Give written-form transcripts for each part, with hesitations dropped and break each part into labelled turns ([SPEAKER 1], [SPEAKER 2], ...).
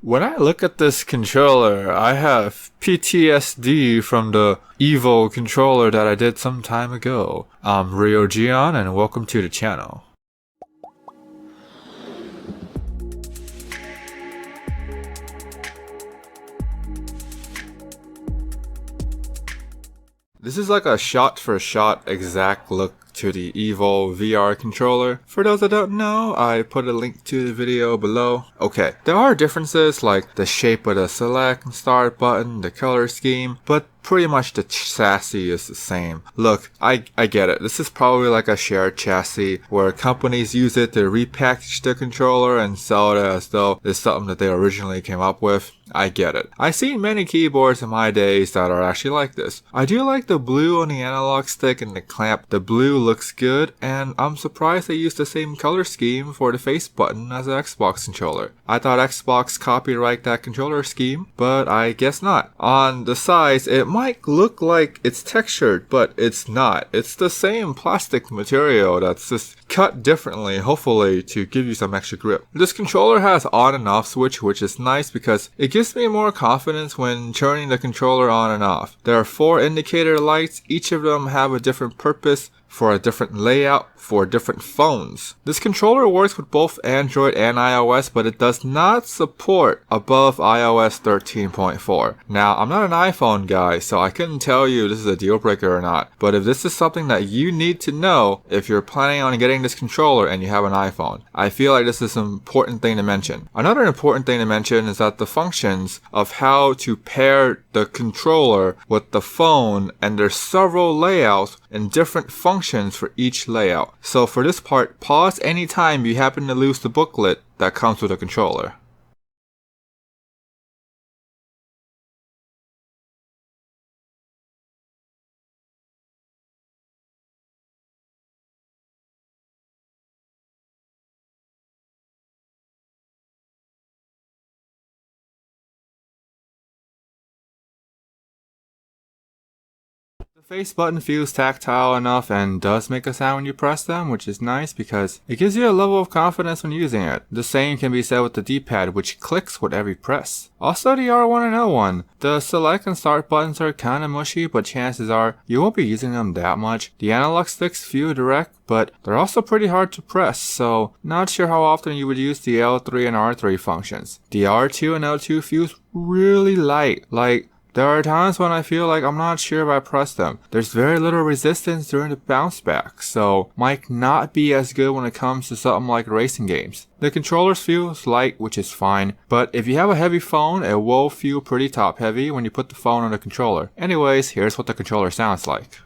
[SPEAKER 1] When I look at this controller, I have PTSD from the Evo controller that I did some time ago. I'm Rio Gion and welcome to the channel. This is like a shot-for-shot exact look to the Evo VR controller. For those that don't know, I put a link to the video below. Okay, there are differences like the shape of the select and start button, the color scheme, but pretty much the chassis is the same. Look, I get it. This is probably like a shared chassis where companies use it to repackage the controller and sell it as though it's something that they originally came up with. I get it. I've seen many keyboards in my days that are actually like this. I do like the blue on the analog stick and the clamp. The blue looks good, and I'm surprised they used the same color scheme for the face button as the Xbox controller. I thought Xbox copyrighted that controller scheme, but I guess not. On the sides, it might look like it's textured, but it's not. It's the same plastic material that's just cut differently, hopefully to give you some extra grip. This controller has on and off switch, which is nice because it gives me more confidence when turning the controller on and off. There are 4 indicator lights, each of them have a different purpose for a different layout for different phones. This controller works with both Android and iOS, but it does not support above iOS 13.4. Now, I'm not an iPhone guy, so I couldn't tell you this is a deal breaker or not, but if this is something that you need to know if you're planning on getting this controller and you have an iPhone, I feel like this is an important thing to mention. Another important thing to mention is that the functions of how to pair the controller with the phone, and there's several layouts and different functions for each layout. So for this part, pause anytime you happen to lose the booklet that comes with the controller. The face button feels tactile enough and does make a sound when you press them, which is nice because it gives you a level of confidence when using it. The same can be said with the D-pad, which clicks with every press. Also the R1 and L1. The select and start buttons are kinda mushy, but chances are you won't be using them that much. The analog sticks feel direct, but they're also pretty hard to press, so not sure how often you would use the L3 and R3 functions. The R2 and L2 feels really light, like there are times when I feel like I'm not sure if I press them. There's very little resistance during the bounce back, so might not be as good when it comes to something like racing games. The controllers feel light, which is fine, but if you have a heavy phone, it will feel pretty top heavy when you put the phone on the controller. Anyways, here's what the controller sounds like.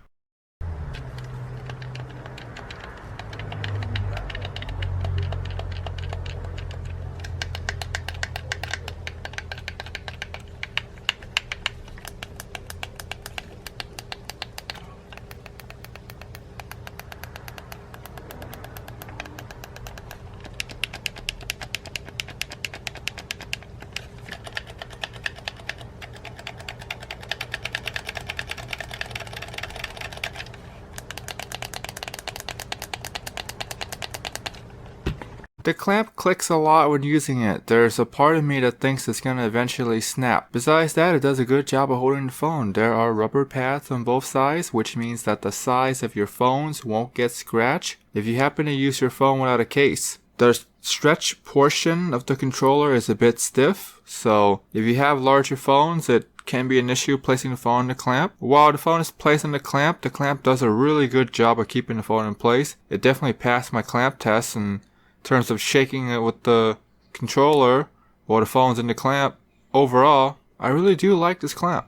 [SPEAKER 1] The clamp clicks a lot when using it. There's a part of me that thinks it's gonna eventually snap. Besides that, it does a good job of holding the phone. There are rubber pads on both sides, which means that the sides of your phones won't get scratched if you happen to use your phone without a case. The stretch portion of the controller is a bit stiff, so if you have larger phones, it can be an issue placing the phone in the clamp. While the phone is placed in the clamp does a really good job of keeping the phone in place. It definitely passed my clamp test in terms of shaking it with the controller while the phone's in the clamp. Overall, I really do like this clamp.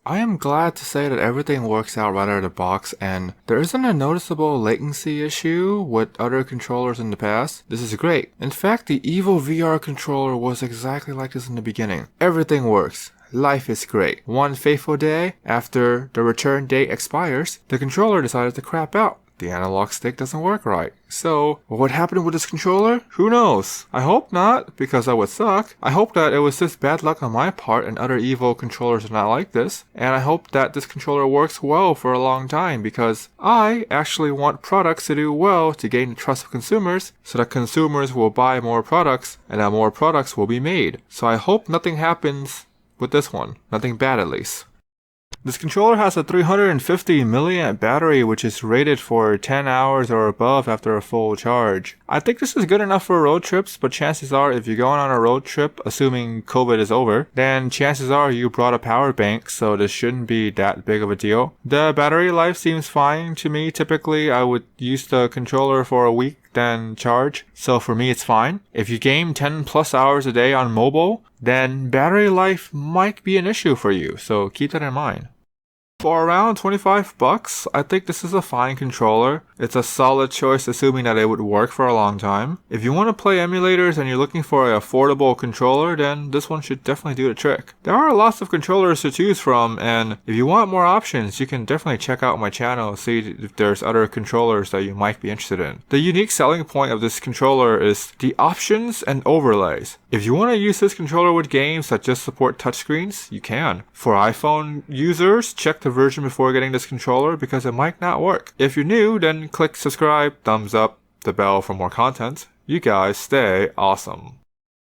[SPEAKER 1] I am glad to say that everything works out right out of the box and there isn't a noticeable latency issue with other controllers in the past. This is great. In fact, the Evo VR controller was exactly like this in the beginning. Everything works. life is great. One fateful day, after the return date expires, the controller decided to crap out. The analog stick doesn't work right. So, what happened with this controller? Who knows? I hope not, because that would suck. I hope that it was just bad luck on my part and other evil controllers are not like this. And I hope that this controller works well for a long time, because I actually want products to do well to gain the trust of consumers, so that consumers will buy more products, and that more products will be made. So I hope nothing happens with this one. Nothing bad at least. This controller has a 350 milliamp battery, which is rated for 10 hours or above after a full charge. I think this is good enough for road trips, but chances are if you're going on a road trip, assuming COVID is over, then chances are you brought a power bank, so this shouldn't be that big of a deal. The battery life seems fine to me. Typically, I would use the controller for a week, then charge. So for me, it's fine. If you game 10 plus hours a day on mobile, then battery life might be an issue for you, so keep that in mind. For around $25, I think this is a fine controller. It's a solid choice assuming that it would work for a long time. If you want to play emulators and you're looking for an affordable controller, then this one should definitely do the trick. There are lots of controllers to choose from, and if you want more options, you can definitely check out my channel, see if there's other controllers that you might be interested in. The unique selling point of this controller is the options and overlays. If you want to use this controller with games that just support touchscreens, you can. For iPhone users, check the version before getting this controller because it might not work. If you're new, then click subscribe, thumbs up, the bell for more content. You guys stay awesome.